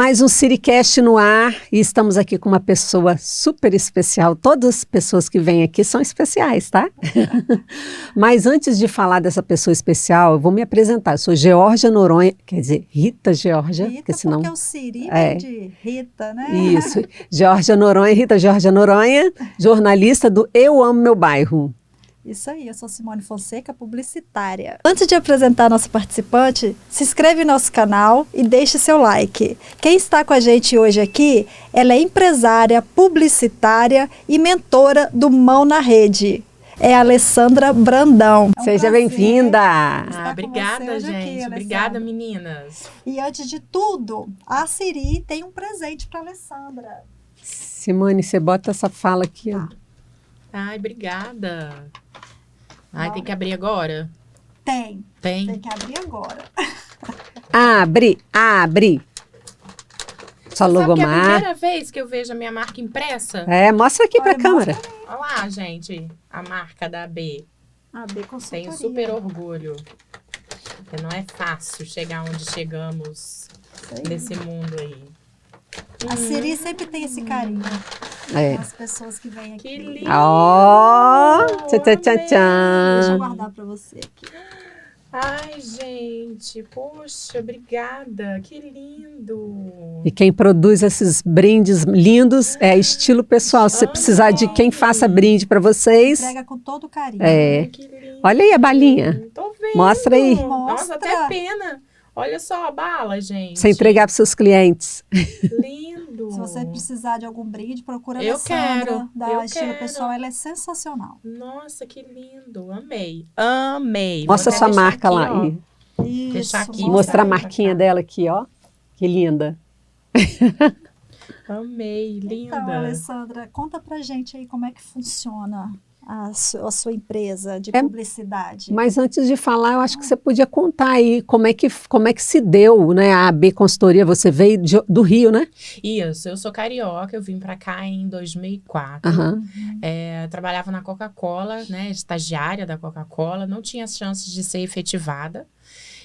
Mais um Siricast no ar e estamos aqui com uma pessoa super especial. Todas as pessoas que vêm aqui são especiais, tá? Mas antes de falar dessa pessoa especial, eu vou me apresentar. Eu sou Georgia Noronha, quer dizer, Rita Georgia. Rita, senão... porque o Siri vem de Rita, né? Isso, Georgia Noronha, Rita Georgia Noronha, jornalista do Eu Amo Meu Bairro. Isso aí, eu sou Simone Fonseca, publicitária. Antes de apresentar a nossa participante, se inscreve no nosso canal e deixe seu like. Quem está com a gente hoje aqui, ela é empresária, publicitária e mentora do Mão na Rede. É a Alessandra Brandão. Seja bem-vinda! Obrigada, gente. Aqui, obrigada, meninas. E antes de tudo, a Siri tem um presente para a Alessandra. Simone, você bota essa fala aqui, ó. Ai, obrigada. Ai, tem que abrir agora? Tem Tem. que abrir agora. Abre. Sua Sabe que é a logomarca. primeira vez que eu vejo a minha marca impressa? É, mostra aqui pra Olha, câmera. Olha lá, gente, a marca da AB. AB Consultoria. Tenho super orgulho. Porque não é fácil chegar onde chegamos nesse mundo aí. A Siri sempre tem esse carinho. É. As pessoas que vêm aqui. Que lindo! Ó, tchan, tchan, tchan, Deixa eu tchan. guardar para você aqui. Ai, gente, poxa, obrigada. Que lindo! E quem produz esses brindes lindos é estilo pessoal. Se você precisar de quem faça brinde pra vocês, Entrega com todo carinho. É. Que lindo! olha aí a balinha. Tô vendo. Mostra aí. Nossa, Mostra. até pena. Olha só a bala, gente. Você entregar pros seus clientes. Lindo. Se você precisar de algum brinde, procura a Eu Alessandra, quero, da eu Estilo quero. Pessoal. Ela é sensacional. Nossa, que lindo. Amei. Amei. Mostra Vou sua até deixar marca aqui, lá. ó. E Deixar aqui. mostrar a Pra cá. marquinha dela aqui, ó. Que linda. Amei. Linda. Então, Alessandra, conta pra gente aí como é que funciona a sua empresa de É, publicidade. Mas antes de falar, eu acho que você podia contar aí como é que se deu, né? A AB Consultoria, você veio do Rio, né? Isso, eu sou carioca, eu vim pra cá em 2004. Aham. Trabalhava na Coca-Cola, né? Estagiária da Coca-Cola, não tinha chances de ser efetivada.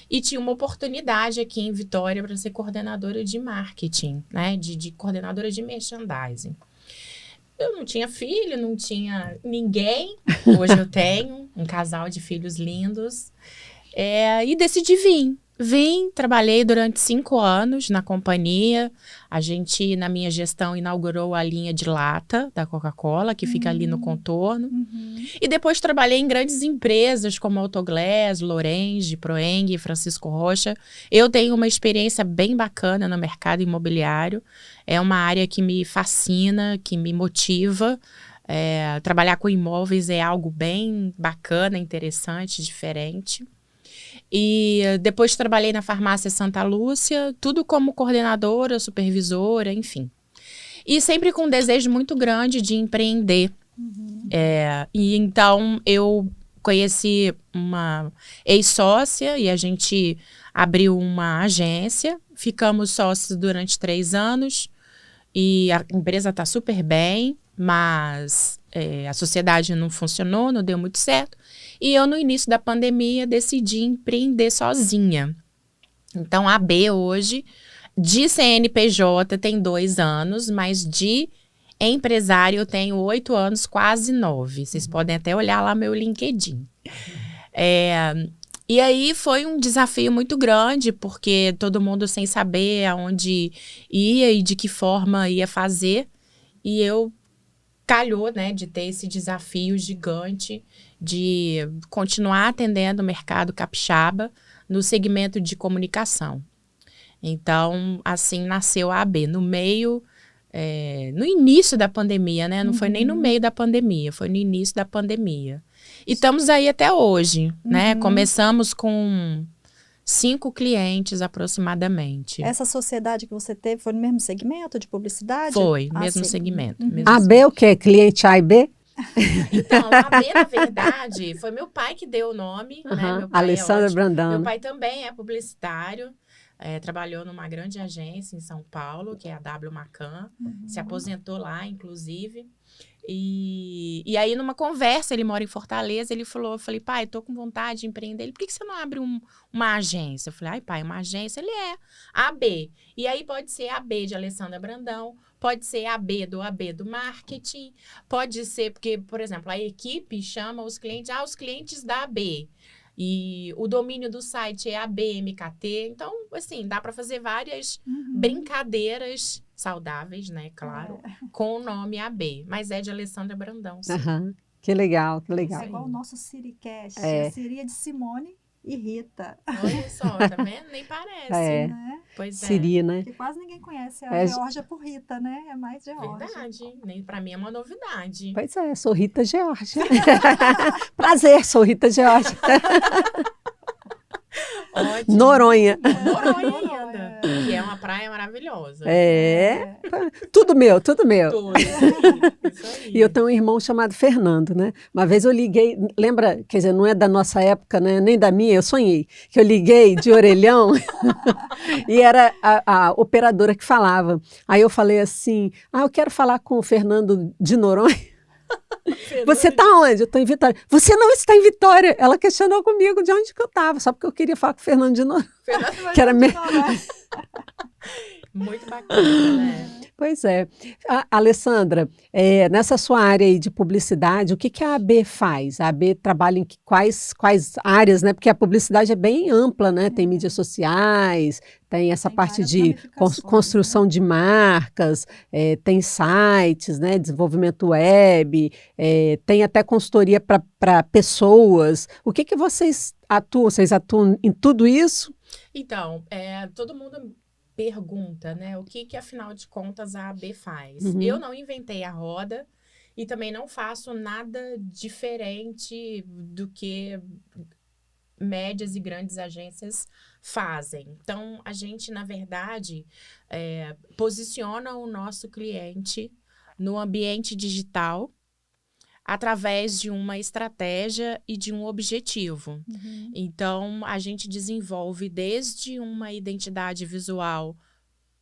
E tinha uma oportunidade aqui em Vitória para ser coordenadora de marketing, né? De coordenadora de merchandising. Eu não tinha filho, não tinha ninguém. Hoje eu tenho um casal de filhos lindos. E decidi vir. Vim, trabalhei durante 5 anos na companhia. A gente, na minha gestão, inaugurou a linha de lata da Coca-Cola, que fica ali no contorno. E depois trabalhei em grandes empresas como Autoglass, Lorenz, Proeng, Francisco Rocha. Eu tenho uma experiência bem bacana no mercado imobiliário. É uma área que me fascina, que me motiva. Trabalhar com imóveis é algo bem bacana, interessante, diferente. E depois trabalhei na farmácia Santa Lúcia, tudo como coordenadora, supervisora, enfim. E sempre com um desejo muito grande de empreender. E então eu conheci uma ex-sócia e a gente abriu uma agência. Ficamos sócios durante 3 anos e a empresa está super bem, mas a sociedade não funcionou, não deu muito certo. E eu, no início da pandemia, decidi empreender sozinha. Então, a AB hoje, de CNPJ, tem 2 anos, mas de empresário eu tenho 8 anos, quase 9. Vocês podem até olhar lá meu LinkedIn. E aí foi um desafio muito grande, porque todo mundo sem saber aonde ia e de que forma ia fazer. E eu calhou, né, de ter esse desafio gigante de continuar atendendo o mercado capixaba no segmento de comunicação. Então, assim, nasceu a AB. No início da pandemia, né? Não foi nem no meio da pandemia, foi no início da pandemia. E estamos aí até hoje, né? Começamos com 5 clientes aproximadamente. Essa sociedade que você teve foi no mesmo segmento de publicidade? Foi, mesmo sim. segmento. AB o quê? Cliente A e B? Então, a AB, na verdade, foi meu pai que deu o nome, né? Meu pai Alessandra Brandão. Meu pai também é publicitário, trabalhou numa grande agência em São Paulo, que é a W Macan, se aposentou lá, inclusive. E aí, numa conversa, ele mora em Fortaleza, eu falei, pai, tô com vontade de empreender. Ele, por que você não abre uma agência? Eu falei, ai, pai, uma agência? Ele AB. E aí pode ser AB de Alessandra Brandão, pode ser AB do marketing, pode ser, porque, por exemplo, a equipe chama os clientes da AB. E o domínio do site é ABMKT. Então, assim, dá para fazer várias brincadeiras saudáveis, né? Claro, com o nome AB. Mas é de Alessandra Brandão, sim. Que legal, que legal. É igual o nosso Siricast. É. A Siri é de Simone e Rita. Olha só, tá vendo? Nem parece. Né? Pois é. Siri, né? Porque quase ninguém conhece a Geórgia por Rita, né? É mais Geórgia. Verdade. Nem pra mim é uma novidade. Pois é, sou Rita Geórgia. Prazer, sou Rita Geórgia. Ótimo. Noronha. Noronha ainda. Que é uma praia maravilhosa. Tudo meu, tudo meu. Tudo, isso aí. E eu tenho um irmão chamado Fernando, né? Uma vez eu liguei, lembra, quer dizer, não é da nossa época, né? Nem da minha, eu sonhei, que eu liguei de orelhão e era a operadora que falava. Aí eu falei assim, eu quero falar com o Fernando de Noronha. Você está onde? Eu estou em Vitória. Você não está em Vitória. Ela questionou comigo de onde que eu estava, só porque eu queria falar com o Fernando de Noronha. Que era Muito bacana, né? Pois é. Alessandra, nessa sua área aí de publicidade, o que a AB faz? A AB trabalha em quais áreas, né? Porque a publicidade é bem ampla, né? Tem mídias sociais, tem essa parte de construção, né? De marcas, tem sites, né? Desenvolvimento web, tem até consultoria para pessoas. O que vocês atuam? Vocês atuam em tudo isso? Então, todo mundo pergunta, né? O que afinal de contas a AB faz? Eu não inventei a roda e também não faço nada diferente do que médias e grandes agências fazem. Então, a gente, na verdade, posiciona o nosso cliente no ambiente digital através de uma estratégia e de um objetivo. Então, a gente desenvolve desde uma identidade visual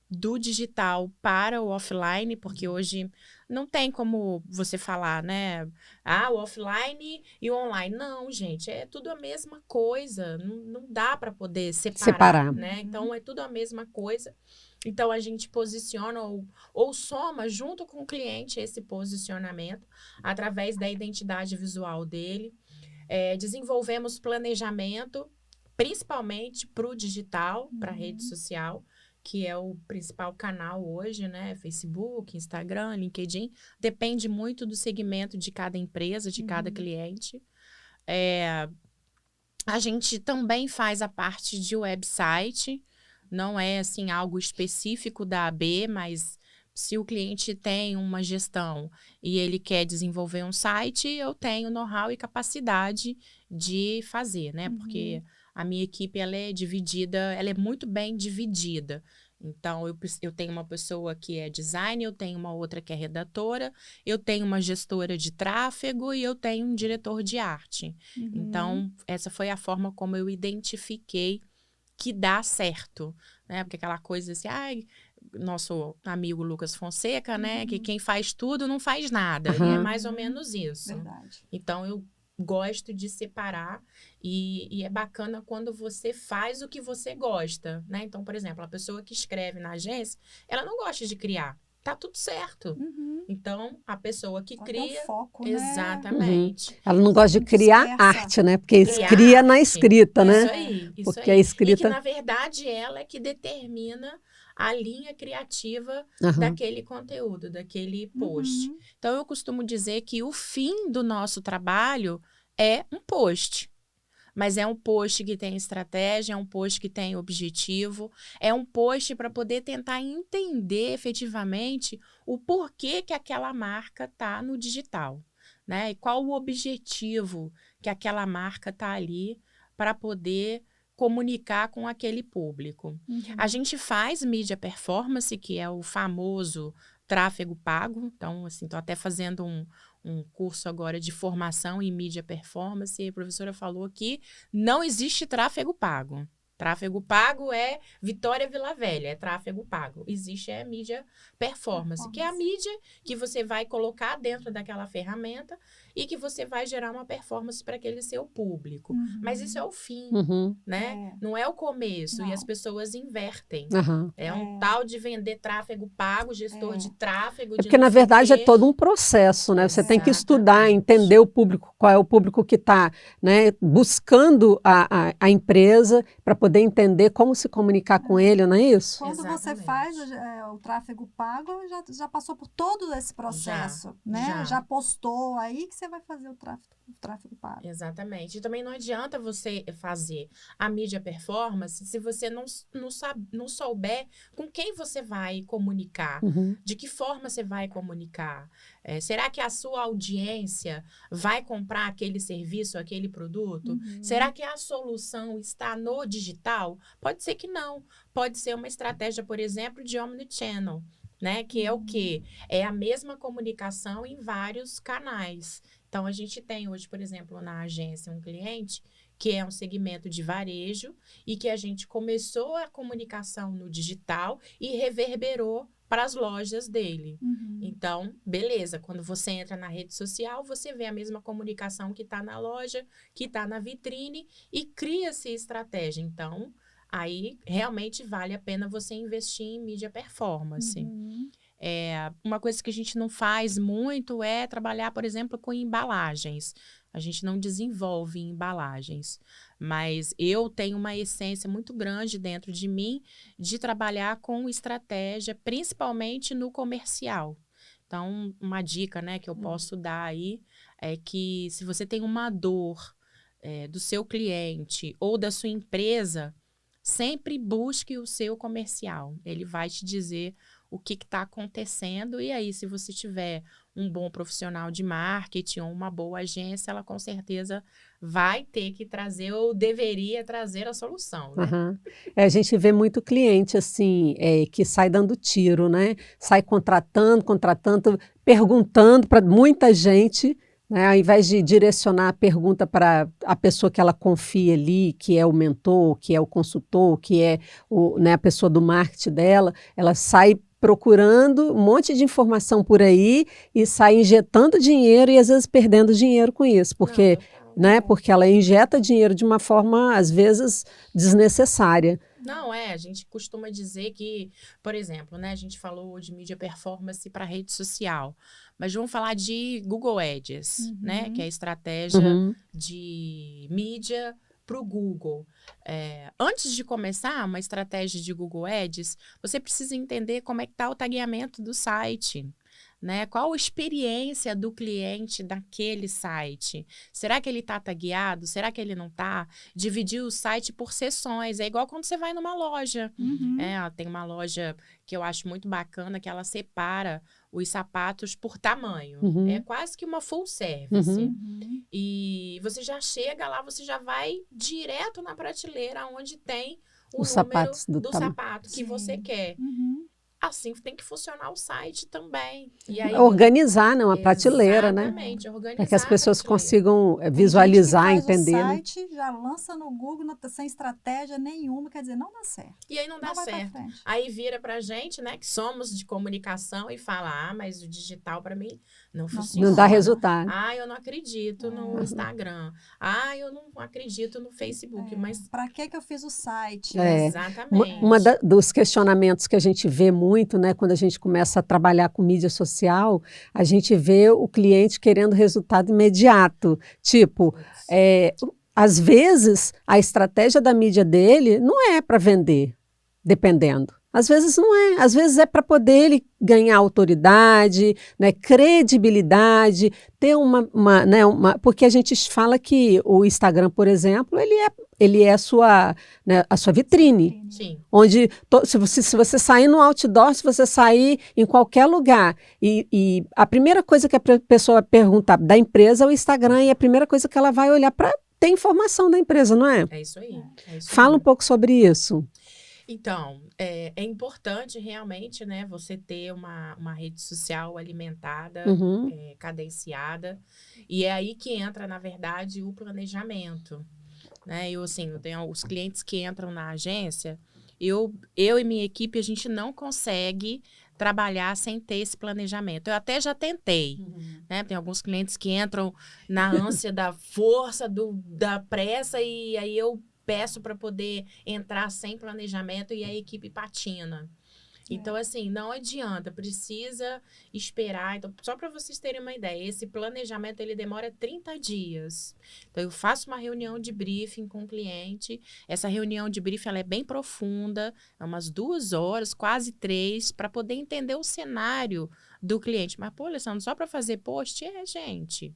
do digital para o offline, porque hoje não tem como você falar, né? O offline e o online. Não, gente, é tudo a mesma coisa. Não dá para poder separar, né? Então, é tudo a mesma coisa. Então, a gente posiciona ou soma junto com o cliente esse posicionamento através da identidade visual dele. Desenvolvemos planejamento, principalmente para o digital, para a rede social, que é o principal canal hoje, né? Facebook, Instagram, LinkedIn. Depende muito do segmento de cada empresa, de cada cliente. A gente também faz a parte de website. Não é, assim, algo específico da AB, mas se o cliente tem uma gestão e ele quer desenvolver um site, eu tenho know-how e capacidade de fazer, né? Porque a minha equipe, ela é dividida, ela é muito bem dividida. Então, eu tenho uma pessoa que é design, eu tenho uma outra que é redatora, eu tenho uma gestora de tráfego e eu tenho um diretor de arte. Então, essa foi a forma como eu identifiquei que dá certo, né? Porque aquela coisa assim, nosso amigo Lucas Fonseca, né? Que quem faz tudo não faz nada. E é mais ou menos isso. Verdade. Então, eu gosto de separar e é bacana quando você faz o que você gosta, né? Então, por exemplo, a pessoa que escreve na agência, ela não gosta de criar. Tá tudo certo. Então, a pessoa que cria... o foco, exatamente. Né? Ela não gosta de criar arte, né? Porque cria na escrita, né? Isso aí. Porque a escrita... E que, na verdade, ela é que determina a linha criativa daquele conteúdo, daquele post. Então, eu costumo dizer que o fim do nosso trabalho é um post. Mas é um post que tem estratégia, é um post que tem objetivo, é um post para poder tentar entender efetivamente o porquê que aquela marca está no digital, né? E qual o objetivo que aquela marca está ali para poder comunicar com aquele público. A gente faz mídia performance, que é o famoso tráfego pago. Então, assim, estou até fazendo um curso agora de formação em mídia performance, e a professora falou que não existe tráfego pago. Tráfego pago é Vitória Vila Velha, é tráfego pago. Existe a mídia performance, que é a mídia que você vai colocar dentro daquela ferramenta e que você vai gerar uma performance para aquele seu público. Mas isso é o fim, né? Não é o começo. Não. E as pessoas invertem. Aham. É um tal de vender tráfego pago, gestor de tráfego. É porque, na verdade, é todo um processo, né? Você tem que estudar, entender o público, qual é o público que está, né, buscando a empresa para poder entender como se comunicar com ele, não é isso? Quando você faz o tráfego pago, já passou por todo esse processo, né? Já postou, aí que você vai fazer o tráfego pago. Exatamente. E também não adianta você fazer a mídia performance se você não souber com quem você vai comunicar, de que forma você vai comunicar. Será que a sua audiência vai comprar aquele serviço, aquele produto? Será que a solução está no digital? Pode ser que não. Pode ser uma estratégia, por exemplo, de omnichannel, né? Que é o quê? É a mesma comunicação em vários canais. Então, a gente tem hoje, por exemplo, na agência, um cliente que é um segmento de varejo e que a gente começou a comunicação no digital e reverberou para as lojas dele. Então, beleza, quando você entra na rede social, você vê a mesma comunicação que está na loja, que está na vitrine e cria-se estratégia. Então, aí realmente vale a pena você investir em mídia performance. Uma coisa que a gente não faz muito é trabalhar, por exemplo, com embalagens. A gente não desenvolve embalagens. Mas eu tenho uma essência muito grande dentro de mim de trabalhar com estratégia, principalmente no comercial. Então, uma dica, né, que eu posso dar aí é que se você tem uma dor do seu cliente ou da sua empresa, sempre busque o seu comercial. Ele vai te dizer o que está acontecendo e aí, se você tiver um bom profissional de marketing ou uma boa agência, ela com certeza vai ter que trazer ou deveria trazer a solução, né? A gente vê muito cliente assim, que sai dando tiro, né? Sai contratando, perguntando para muita gente, né? Ao invés de direcionar a pergunta para a pessoa que ela confia ali, que é o mentor, que é o consultor, que é né, a pessoa do marketing dela, ela sai procurando um monte de informação por aí e sai injetando dinheiro e às vezes perdendo dinheiro com isso, porque, porque ela injeta dinheiro de uma forma, às vezes, desnecessária. Não, a gente costuma dizer que, por exemplo, né, a gente falou de mídia performance para rede social, mas vamos falar de Google Ads, né, que é a estratégia de mídia para o Google. Antes de começar uma estratégia de Google Ads, você precisa entender como é que está o tagueamento do site, né? Qual a experiência do cliente daquele site? Será que ele está tagueado? Será que ele não está? Dividir o site por seções. É igual quando você vai numa loja. Tem uma loja que eu acho muito bacana, que ela separa os sapatos por tamanho. É quase que uma full service. E você já chega lá, você já vai direto na prateleira onde tem o número do sapato que você quer. Assim tem que funcionar o site também. E aí, organizar, né, uma prateleira, né? Exatamente, organizar. Para que as pessoas consigam visualizar, entender. O site já lança no Google sem estratégia nenhuma, quer dizer, não dá certo. E aí não dá certo. Aí vira pra gente, né, que somos de comunicação e fala, mas o digital para mim não funciona. Não dá resultado. Eu não acredito no Instagram. Eu não acredito no Facebook. Mas para que eu fiz o site? Exatamente. Dos questionamentos que a gente vê muito, né, quando a gente começa a trabalhar com mídia social, a gente vê o cliente querendo resultado imediato. Tipo, às vezes a estratégia da mídia dele não é para vender, dependendo. Às vezes não é, às vezes é para poder ele ganhar autoridade, né, credibilidade, ter porque a gente fala que o Instagram, por exemplo, ele é a sua vitrine. Sim. Onde se você sair no outdoor, se você sair em qualquer lugar e a primeira coisa que a pessoa vai perguntar da empresa é o Instagram e a primeira coisa que ela vai olhar para ter informação da empresa, não é? É isso aí. Fala um pouco sobre isso. Então, é importante realmente, né, você ter uma rede social alimentada, cadenciada, e é aí que entra, na verdade, o planejamento. né? Eu tenho os clientes que entram na agência, eu e minha equipe, a gente não consegue trabalhar sem ter esse planejamento. Eu até já tentei, né? Tem alguns clientes que entram na ânsia da força, da pressa, e aí eu peço para poder entrar sem planejamento e a equipe patina. Então, assim, não adianta, precisa esperar. Então, só para vocês terem uma ideia, esse planejamento, ele demora 30 dias. Então, eu faço uma reunião de briefing com o cliente. Essa reunião de briefing, ela é bem profunda, é umas 2 horas, quase 3, para poder entender o cenário do cliente. Mas, pô, Alessandro, só para fazer post? Gente.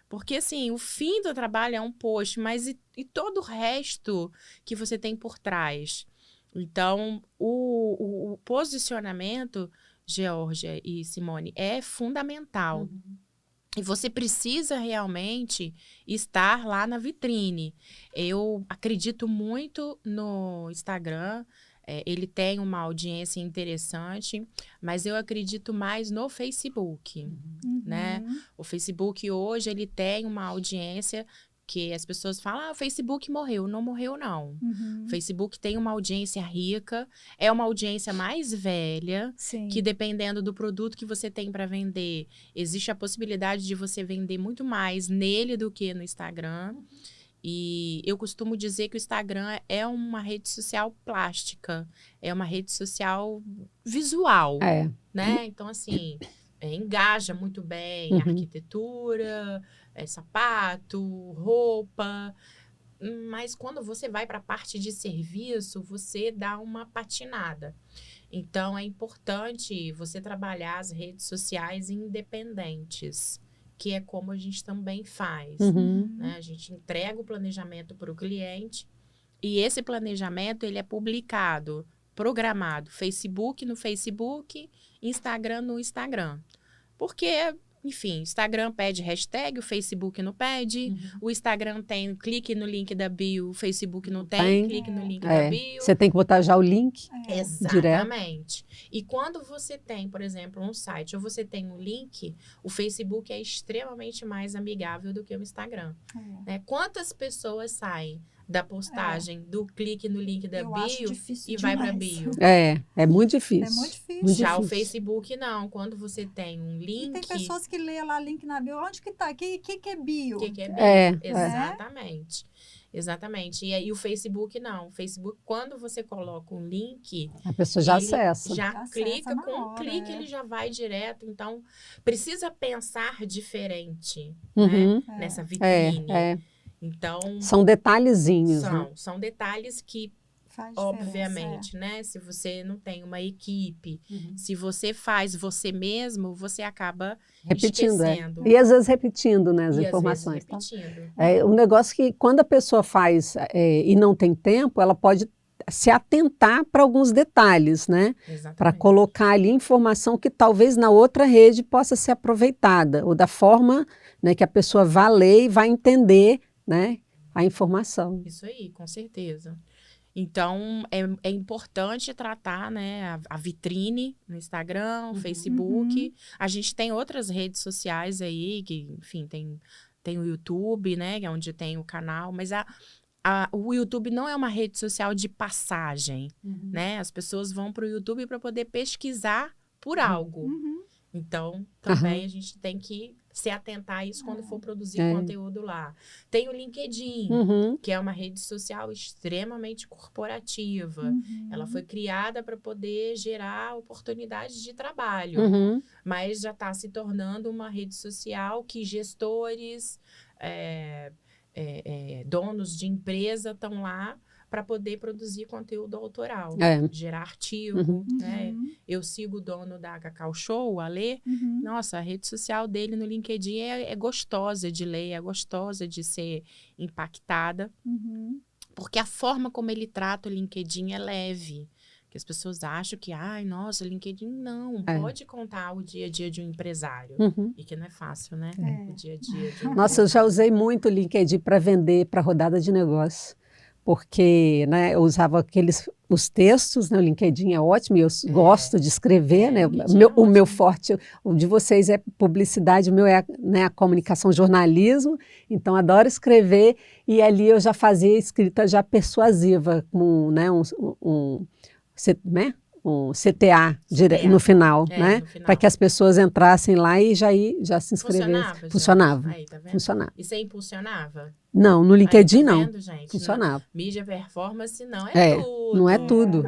Porque, assim, o fim do trabalho é um post, mas e todo o resto que você tem por trás? Então, o posicionamento, Georgia e Simone, é fundamental. E você precisa realmente estar lá na vitrine. Eu acredito muito no Instagram. Ele tem uma audiência interessante, mas eu acredito mais no Facebook, né? O Facebook hoje, ele tem uma audiência que as pessoas falam, o Facebook morreu. Não morreu, não. O Facebook tem uma audiência rica, é uma audiência mais velha, que dependendo do produto que você tem para vender, existe a possibilidade de você vender muito mais nele do que no Instagram. E eu costumo dizer que o Instagram é uma rede social plástica, é uma rede social visual, né? Então, assim, engaja muito bem arquitetura, sapato, roupa, mas quando você vai para a parte de serviço, você dá uma patinada. Então, é importante você trabalhar as redes sociais independentes, que é como a gente também faz. Né? A gente entrega o planejamento para o cliente e esse planejamento ele é publicado, programado, Facebook no Facebook, Instagram no Instagram. Porque, enfim, Instagram pede hashtag, o Facebook não pede. O Instagram tem clique no link da bio, o Facebook não tem clique no link da bio. Você tem que botar já o link Exatamente. Direto. E quando você tem, por exemplo, um site ou você tem um link, o Facebook é extremamente mais amigável do que o Instagram. Né? Quantas pessoas saem da postagem, do clique no link da bio e vai para bio? É muito difícil. É muito difícil. Muito Já difícil. O Facebook, não. Quando você tem um link... E tem pessoas que leem lá link na bio. Onde que tá? Que é bio? O que é bio? Exatamente. Exatamente. E aí o Facebook, não. O Facebook, quando você coloca um link... A pessoa já acessa. Já clica, com um clique ele já vai direto. Então, precisa pensar diferente né? Nessa vitrine. Então, são detalhezinhos. São detalhes que, obviamente, né? Se você não tem uma equipe, se você faz você mesmo, você acaba esquecendo. E às vezes repetindo, né, as informações. Um negócio que quando a pessoa faz e não tem tempo, ela pode se atentar para alguns detalhes, né? Para colocar ali informação que talvez na outra rede possa ser aproveitada, ou da forma, né, que a pessoa vai ler e vai entender, né, a informação. Isso aí, com certeza. Então, é importante tratar, né, a vitrine no Instagram, Facebook. A gente tem outras redes sociais aí, que, enfim, tem o YouTube, né, que é onde tem o canal, mas o YouTube não é uma rede social de passagem, né? As pessoas vão para o YouTube para poder pesquisar por algo. Então, também a gente tem que se atentar a isso quando for produzir conteúdo lá. Tem o LinkedIn, que é uma rede social extremamente corporativa. Ela foi criada para poder gerar oportunidades de trabalho, mas já está se tornando uma rede social que gestores, donos de empresa estão lá para poder produzir conteúdo autoral, gerar artigo, né? Eu sigo o dono da Cacau Show, o Alê. Nossa, a rede social dele no LinkedIn é gostosa de ler, é gostosa de ser impactada, porque a forma como ele trata o LinkedIn é leve. Que as pessoas acham que, nossa, LinkedIn não, pode contar o dia a dia de um empresário. E que não é fácil, né? O dia a dia de um Nossa, eu já usei muito o LinkedIn para vender para rodada de negócio. porque, né, eu usava os textos, né, o LinkedIn é ótimo, e eu gosto de escrever, né, o meu forte, o de vocês é publicidade, o meu é, né, a comunicação, jornalismo, então adoro escrever, e ali eu já fazia escrita já persuasiva, com, né, um CTA no final, né? Para que as pessoas entrassem lá e já se inscrevessem. Funcionava. Aí, tá vendo? Funcionava. E você impulsionava? Não, no LinkedIn aí, tá não. vendo, gente? Funcionava. Mídia performance não é tudo. Não é tudo.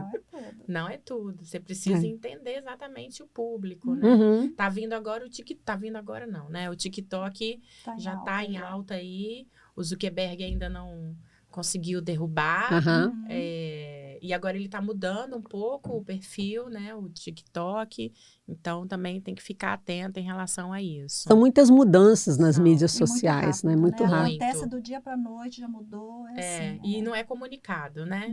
Não é tudo. Você precisa entender exatamente o público, né? Uhum. Tá vindo agora o TikTok. Tá vindo agora não, né? O TikTok já tá em alta aí. O Zuckerberg ainda não conseguiu derrubar. Uhum. E agora ele tá mudando um pouco o perfil, né? O TikTok. Então, também tem que ficar atento em relação a isso. São muitas mudanças nas mídias sociais, muito rápido, né? Muito rápido. Acontece do dia para noite, já mudou. Assim, e não é comunicado, né?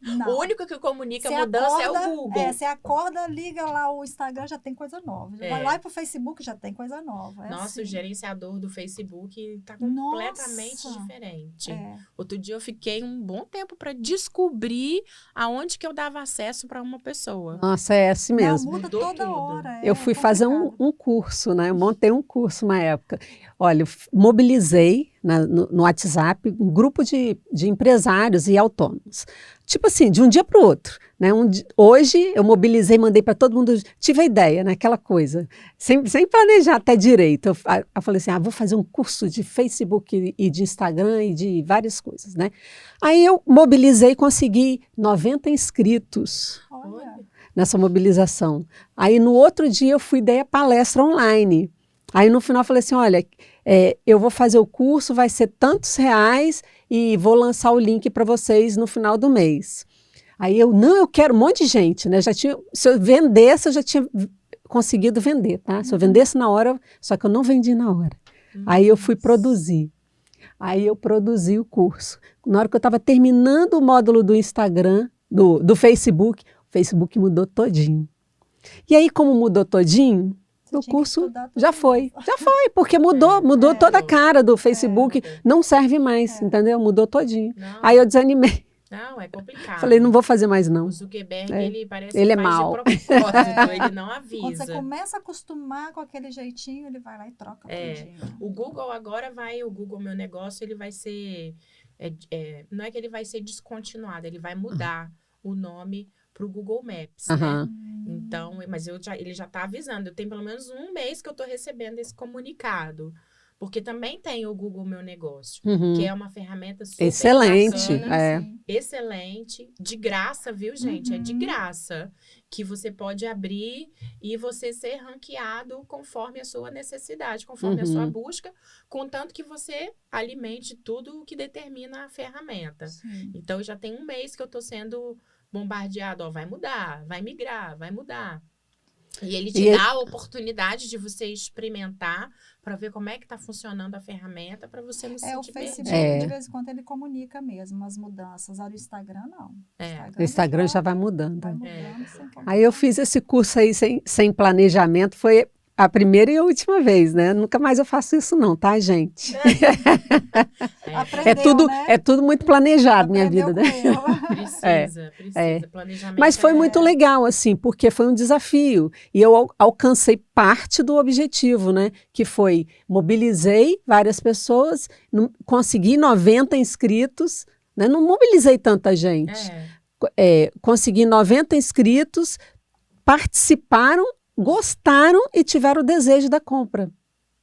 Não. O único que comunica a mudança é o Google. Você acorda, liga lá o Instagram, já tem coisa nova. Vai lá pro Facebook, já tem coisa nova. Nossa, o gerenciador do Facebook tá completamente diferente. Outro dia eu fiquei um bom tempo para descobrir aonde que eu dava acesso para uma pessoa. Nossa, é assim mesmo. Muda toda hora. Eu fui fazer um curso, né? Eu montei um curso uma época. Olha, eu mobilizei no WhatsApp um grupo de empresários e autônomos. Tipo assim, de um dia para o outro. Né? Hoje eu mobilizei, mandei para todo mundo, tive a ideia, né? Aquela coisa, sem planejar até direito. Eu falei assim, vou fazer um curso de Facebook e de Instagram e de várias coisas, né? Aí eu mobilizei e consegui 90 inscritos. Olha. Nessa mobilização. Aí no outro dia eu dei a palestra online. Aí no final eu falei assim, olha, eu vou fazer o curso, vai ser tantos reais e vou lançar o link para vocês no final do mês. Aí eu quero um monte de gente, né? Se eu vendesse, eu já tinha conseguido vender, tá? Se eu vendesse na hora, só que eu não vendi na hora. Aí eu fui produzir. Aí eu produzi o curso. Na hora que eu estava terminando o módulo do Instagram, do Facebook, o Facebook mudou todinho. E aí, como mudou todinho, o curso já foi, porque mudou toda a cara do Facebook, não serve mais, entendeu? Mudou todinho. Não. Aí eu desanimei. Não, é complicado. Falei, não vou fazer mais não. O Zuckerberg, ele parece ele que é faz mau. de propósito, ele não avisa. Quando você começa a acostumar com aquele jeitinho, ele vai lá e troca tudinho. O Google agora o Google Meu Negócio, ele vai ser, não é que ele vai ser descontinuado, ele vai mudar o nome para o Google Maps, né? Então, mas ele já está avisando. Eu tenho pelo menos um mês que eu estou recebendo esse comunicado. Porque também tem o Google Meu Negócio, que é uma ferramenta super excelente, bacana, excelente, de graça, viu, gente? É de graça, que você pode abrir e você ser ranqueado conforme a sua necessidade, conforme a sua busca, contanto que você alimente tudo o que determina a ferramenta. Sim. Então, já tem um mês que eu estou sendo bombardeado, vai mudar, vai migrar, vai mudar. E ele te dá a oportunidade de você experimentar para ver como é que está funcionando a ferramenta para você não se sentir perdido. O Facebook, de vez em quando, ele comunica mesmo as mudanças. O Instagram, não. O Instagram já vai mudando. Aí eu fiz esse curso aí sem planejamento, foi a primeira e a última vez, né? Nunca mais eu faço isso não, tá, gente? Aprendeu, é tudo muito planejado, minha vida, né? Precisa. Planejamento. Mas foi muito legal, assim, porque foi um desafio. E eu alcancei parte do objetivo, né? Que foi, mobilizei várias pessoas, consegui 90 inscritos, né? Não mobilizei tanta gente. Consegui 90 inscritos, participaram, gostaram e tiveram o desejo da compra,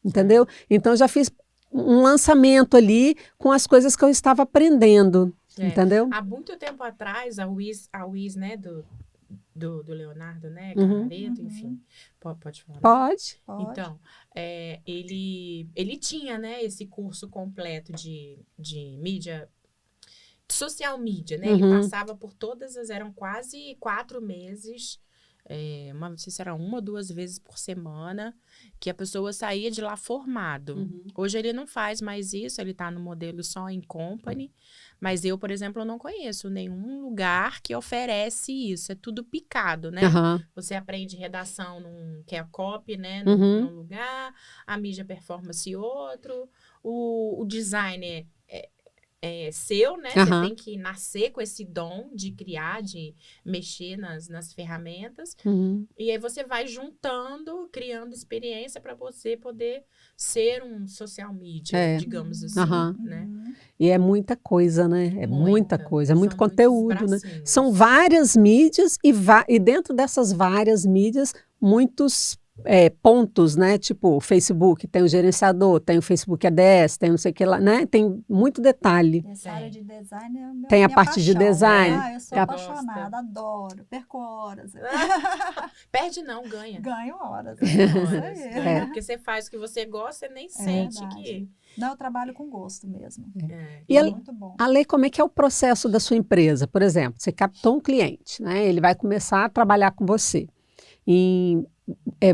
entendeu? Então, eu já fiz um lançamento ali com as coisas que eu estava aprendendo, entendeu? Há muito tempo atrás, a Wiz, né, do Leonardo, né, Canareto, enfim, pode falar? Pode. Então, ele tinha, né, esse curso completo de mídia, social media, né, ele passava por eram quase 4 meses, não sei se era 1 ou 2 vezes por semana, que a pessoa saía de lá formado. Hoje ele não faz mais isso, ele está no modelo só em company, mas eu, por exemplo, eu não conheço nenhum lugar que oferece isso, é tudo picado, né? Você aprende redação que é a copy, né, num lugar, a mídia performance outro, o design seu, né? Aham. Você tem que nascer com esse dom de criar, de mexer nas ferramentas. Uhum. E aí você vai juntando, criando experiência para você poder ser um social media, digamos assim, Aham. né? E é muita coisa, né? É muita coisa, é muito São muitos conteúdo, né? bracinhos. São várias mídias e dentro dessas várias mídias, muitos pontos, né? Tipo, o Facebook tem o gerenciador, tem o Facebook ADS, tem não sei o que lá, né? Tem muito detalhe. Essa área de design é Tem a minha parte de paixão. design. Eu sou Tem a- apaixonada, adoro, perco horas. Perde não, ganha. Ganho horas. Ganha Isso horas, aí. ganha. Porque você faz o que você gosta, você nem sente verdade. que... Não, eu trabalho com gosto mesmo. E É a- muito bom. Ale, como é que é o processo da sua empresa? Por exemplo, você captou um cliente, né? Ele vai começar a trabalhar com você.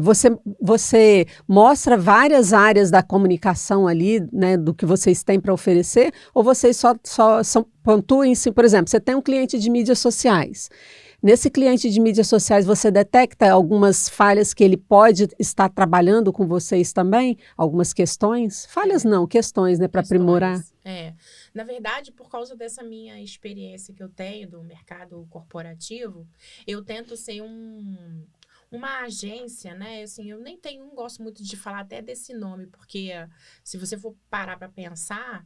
Você mostra várias áreas da comunicação ali, né, do que vocês têm para oferecer, ou vocês só pontuam em si? Por exemplo, você tem um cliente de mídias sociais. Nesse cliente de mídias sociais, você detecta algumas falhas que ele pode estar trabalhando com vocês também? Algumas questões? Falhas não, questões, né, para aprimorar. Na verdade, por causa dessa minha experiência que eu tenho do mercado corporativo, eu tento ser uma agência, né? Assim, eu não gosto muito de falar até desse nome, porque se você for parar para pensar,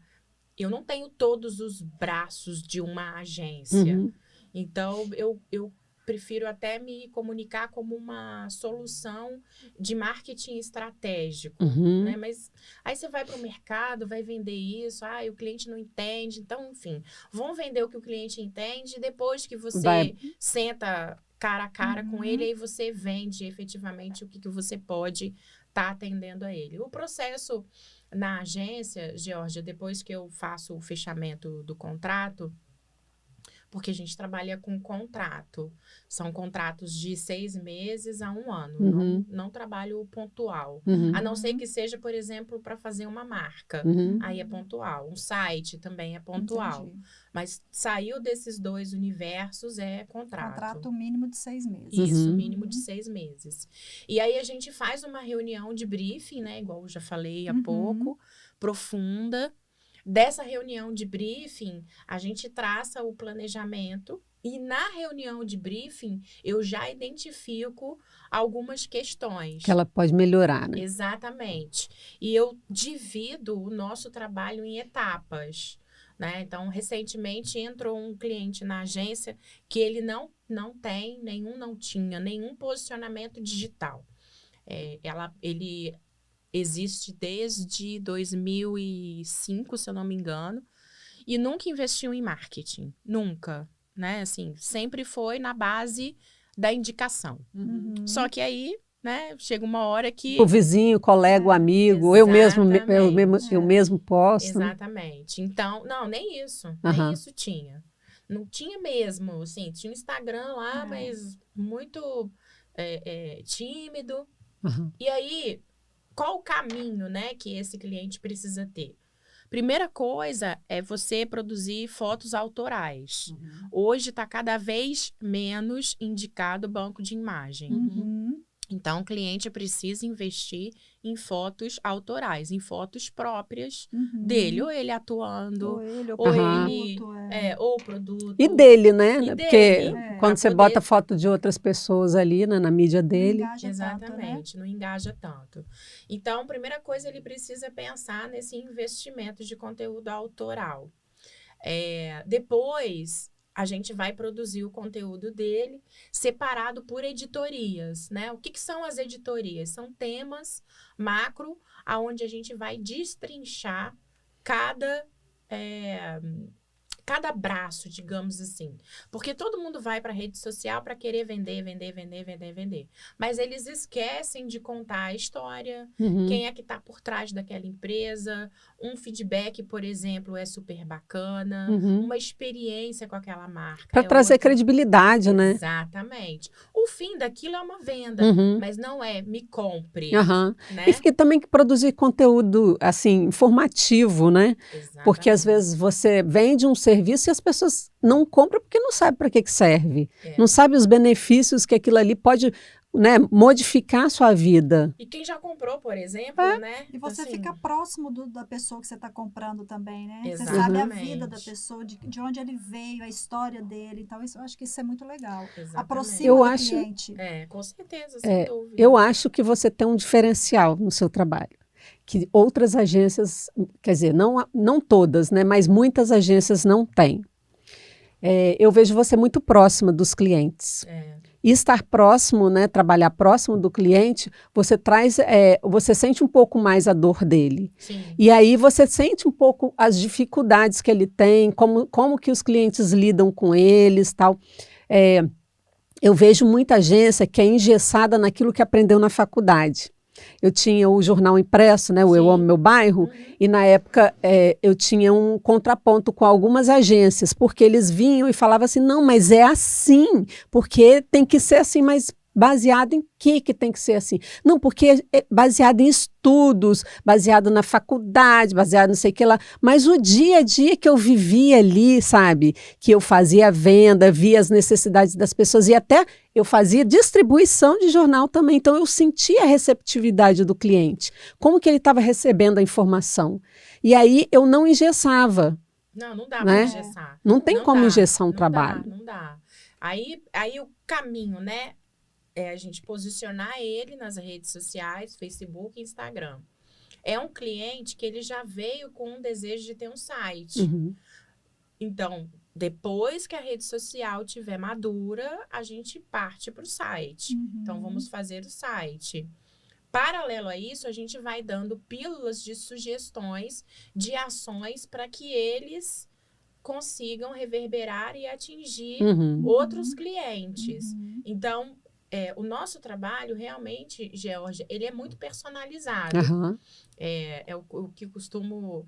eu não tenho todos os braços de uma agência. Uhum. Então, eu prefiro até me comunicar como uma solução de marketing estratégico, Uhum. né? Mas aí você vai para o mercado, vai vender isso, o cliente não entende. Então, enfim, vão vender o que o cliente entende, depois que você senta cara a cara com ele, aí você vende efetivamente o que você pode estar atendendo a ele. O processo na agência, Georgia, depois que eu faço o fechamento do contrato, porque a gente trabalha com contrato. São contratos de 6 meses a 1 ano. Uhum. Não trabalho pontual. Uhum. A não ser que seja, por exemplo, para fazer uma marca. Uhum. Aí é pontual. Um site também é pontual. Entendi. Mas saiu desses dois universos é contrato. Contrato mínimo de 6 meses. Isso, Uhum. mínimo de 6 meses. E aí a gente faz uma reunião de briefing, né? Igual eu já falei há pouco, profunda. Dessa reunião de briefing, a gente traça o planejamento e na reunião de briefing eu já identifico algumas questões. Que ela pode melhorar, né? Exatamente. E eu divido o nosso trabalho em etapas, né? Então, recentemente entrou um cliente na agência que ele não tinha nenhum posicionamento digital. Ele existe desde 2005, se eu não me engano, e nunca investiu em marketing, nunca, né? Assim, sempre foi na base da indicação. Só que aí, né, chega uma hora que... O vizinho, o colega, o amigo, eu mesmo posto. Exatamente. Então, não, nem isso tinha. Não tinha mesmo, assim, tinha um Instagram lá, mas muito tímido. Uhum. E aí... Qual o caminho, né, que esse cliente precisa ter? Primeira coisa é você produzir fotos autorais. Hoje está cada vez menos indicado banco de imagem. Então, o cliente precisa investir em fotos autorais, em fotos próprias dele. Ou ele atuando, ou o produto. E dele, né? E Porque dele, quando você bota foto de outras pessoas ali, né, na mídia dele... Não engaja Exatamente, tanto, né? não engaja tanto. Então, a primeira coisa, ele precisa pensar nesse investimento de conteúdo autoral. Depois... A gente vai produzir o conteúdo dele separado por editorias, né? O que são as editorias? São temas macro, onde a gente vai destrinchar cada braço, digamos assim. Porque todo mundo vai para a rede social para querer vender. Mas eles esquecem de contar a história, quem é que está por trás daquela empresa. Um feedback, por exemplo, é super bacana. Uma experiência com aquela marca. Para trazer credibilidade, né? Exatamente. O fim daquilo é uma venda, mas não é me compre. Né? E também produzir conteúdo, assim, informativo, né? Exatamente. Porque às vezes você vende um serviço e as pessoas não compram porque não sabem para que serve. Não sabem os benefícios que aquilo ali pode... né, modificar a sua vida. E quem já comprou, por exemplo, né? E você assim, fica próximo da pessoa que você está comprando também, né? Você Exatamente. sabe a vida da pessoa, de onde ele veio, a história dele. Então, eu acho que isso é muito legal. Exatamente. Aproxima Eu do acho- cliente. Com certeza, sem dúvida. Eu acho que você tem um diferencial no seu trabalho, que outras agências, quer dizer, não todas, né, mas muitas agências não têm. Eu vejo você muito próxima dos clientes. E estar próximo, né, trabalhar próximo do cliente, você sente um pouco mais a dor dele. Sim. E aí você sente um pouco as dificuldades que ele tem, como que os clientes lidam com eles, tal. Eu vejo muita agência que é engessada naquilo que aprendeu na faculdade. Eu tinha o jornal impresso, né, o Sim. Eu Amo Meu Bairro, e na época eu tinha um contraponto com algumas agências, porque eles vinham e falavam assim, não, mas é assim, porque tem que ser assim, mas baseado em que tem que ser assim? Não, porque é baseado em estudos, baseado na faculdade, baseado não sei o que lá, mas o dia a dia que eu vivia ali, sabe, que eu fazia a venda, via as necessidades das pessoas e até eu fazia distribuição de jornal também, então eu sentia a receptividade do cliente, como que ele estava recebendo a informação. E aí eu não engessava. Não dá Né? para engessar. Não tem como dá, engessar um não trabalho. Não dá. Aí o caminho, né, é a gente posicionar ele nas redes sociais, Facebook e Instagram. É um cliente que ele já veio com um desejo de ter um site. Uhum. Então, depois que a rede social estiver madura, a gente parte para o site. Então, vamos fazer o site. Paralelo a isso, a gente vai dando pílulas de sugestões de ações para que eles consigam reverberar e atingir outros clientes. Então, o nosso trabalho realmente, Georgia, ele é muito personalizado. Uhum. O que costumo...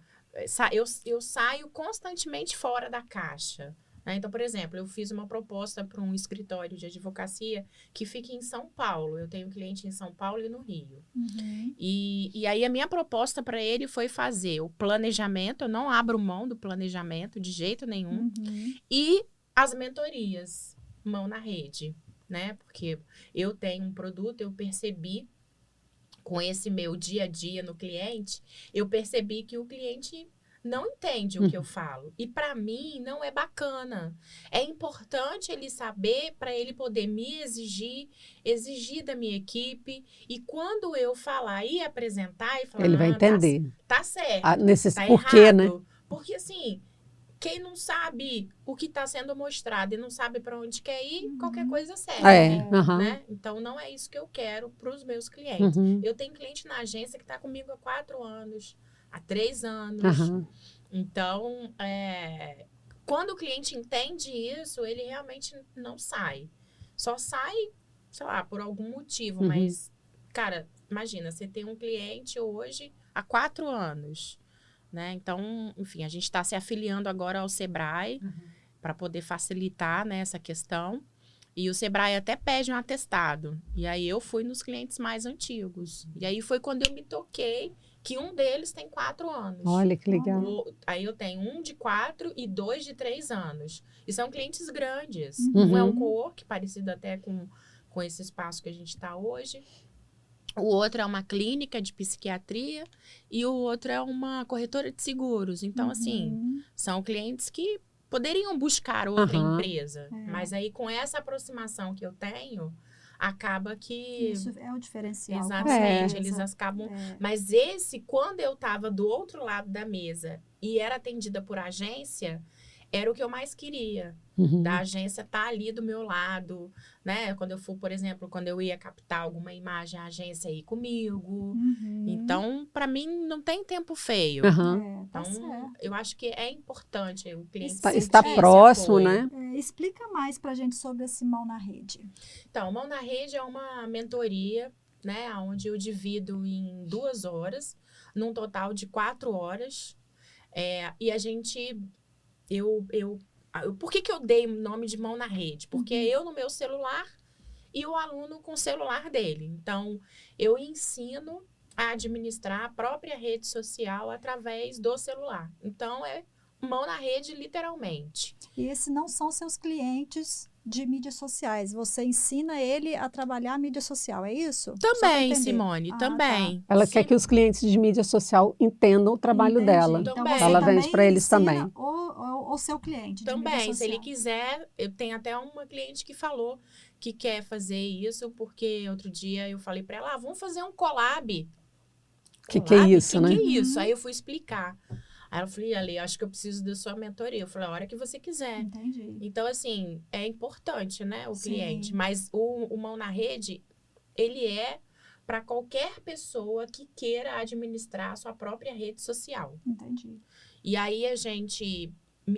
Eu saio constantemente fora da caixa. Né? Então, por exemplo, eu fiz uma proposta para um escritório de advocacia que fica em São Paulo. Eu tenho cliente em São Paulo e no Rio. E aí a minha proposta para ele foi fazer o planejamento. Eu não abro mão do planejamento de jeito nenhum. E as mentorias, mão na rede. Né? Porque eu tenho um produto, eu percebi com esse meu dia a dia no cliente, eu percebi que o cliente não entende o que eu falo. E para mim não é bacana. É importante ele saber para ele poder me exigir da minha equipe. E quando eu falar e apresentar e falar, ele vai entender. Tá certo. Tá Por quê, errado. né? Porque assim, quem não sabe o que está sendo mostrado e não sabe para onde quer ir, qualquer coisa serve. Né? Então, não é isso que eu quero para os meus clientes. Eu tenho cliente na agência que está comigo há 4 anos, há 3 anos. Então, quando o cliente entende isso, ele realmente não sai. Só sai, sei lá, por algum motivo. Mas, cara, imagina, você tem um cliente hoje há 4 anos. Né? Então, enfim, a gente está se afiliando agora ao Sebrae para poder facilitar, né, essa questão. E o Sebrae até pede um atestado. E aí eu fui nos clientes mais antigos. E aí foi quando eu me toquei que um deles tem 4 anos. Olha que legal. Aí eu tenho um de 4 e 2 de 3 anos. E são clientes grandes. Um é um co-work, parecido até com esse espaço que a gente está hoje. O outro é uma clínica de psiquiatria e o outro é uma corretora de seguros. Então, assim, são clientes que poderiam buscar outra empresa. Mas aí, com essa aproximação que eu tenho, acaba que... Isso é o diferencial. Exatamente, eles acabam... Mas quando eu estava do outro lado da mesa e era atendida por agência, era o que eu mais queria. Da agência estar ali do meu lado, né? Quando eu for, por exemplo, quando eu ia captar alguma imagem, a agência ia comigo. Então, para mim, não tem tempo feio. Tá certo. Eu acho que é importante o cliente está próximo, apoio. né? Explica mais pra gente sobre esse Mão na Rede. Então, Mão na Rede é uma mentoria, né? Onde eu divido em 2 horas, num total de 4 horas. E a gente... Por que eu dei o nome de Mão na Rede? Porque eu no meu celular e o aluno com o celular dele. Então, eu ensino a administrar a própria rede social através do celular. Então, é mão na rede, literalmente. E esses não são seus clientes de mídias sociais. Você ensina ele a trabalhar a mídia social, é isso? Só pra Também, entender. Simone, também. Ela Se- quer que os clientes de mídia social entendam o trabalho Entendi. dela. Então Também. você Ela vende também para eles ensina também. o seu cliente de mídia Também, se social. ele quiser, eu tenho até uma cliente que falou que quer fazer isso, porque outro dia eu falei pra ela, vamos fazer um collab. Que é Collab? isso, né? Que é isso? Aí eu fui explicar. Aí ela falou, Ale, acho que eu preciso da sua mentoria. Eu falei, a hora que você quiser. Entendi. Então, assim, é importante, né, o Sim. cliente. Mas o Mão na Rede, ele é para qualquer pessoa que queira administrar a sua própria rede social. Entendi. E aí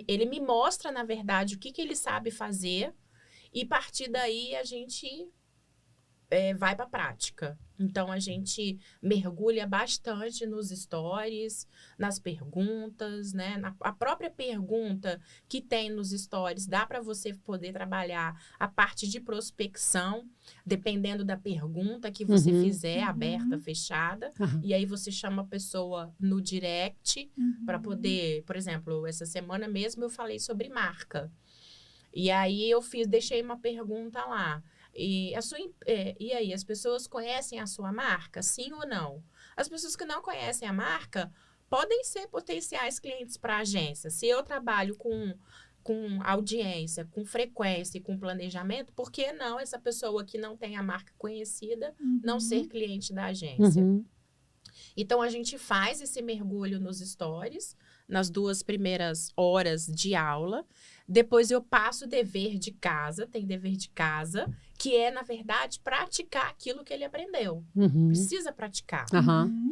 ele me mostra, na verdade, o que ele sabe fazer e a partir daí a gente vai para a prática. Então, a gente mergulha bastante nos stories, nas perguntas, né? A própria pergunta que tem nos stories, dá para você poder trabalhar a parte de prospecção, dependendo da pergunta que você fizer, aberta, fechada. E aí, você chama a pessoa no direct para poder... Por exemplo, essa semana mesmo eu falei sobre marca. E aí, deixei uma pergunta lá. E aí, as pessoas conhecem a sua marca, sim ou não? As pessoas que não conhecem a marca podem ser potenciais clientes para a agência. Se eu trabalho com audiência, com frequência e com planejamento, por que não essa pessoa que não tem a marca conhecida não ser cliente da agência? Então, a gente faz esse mergulho nos stories, nas 2 primeiras horas de aula. Depois eu passo o dever de casa, tem dever de casa, que é, na verdade, praticar aquilo que ele aprendeu. Precisa praticar.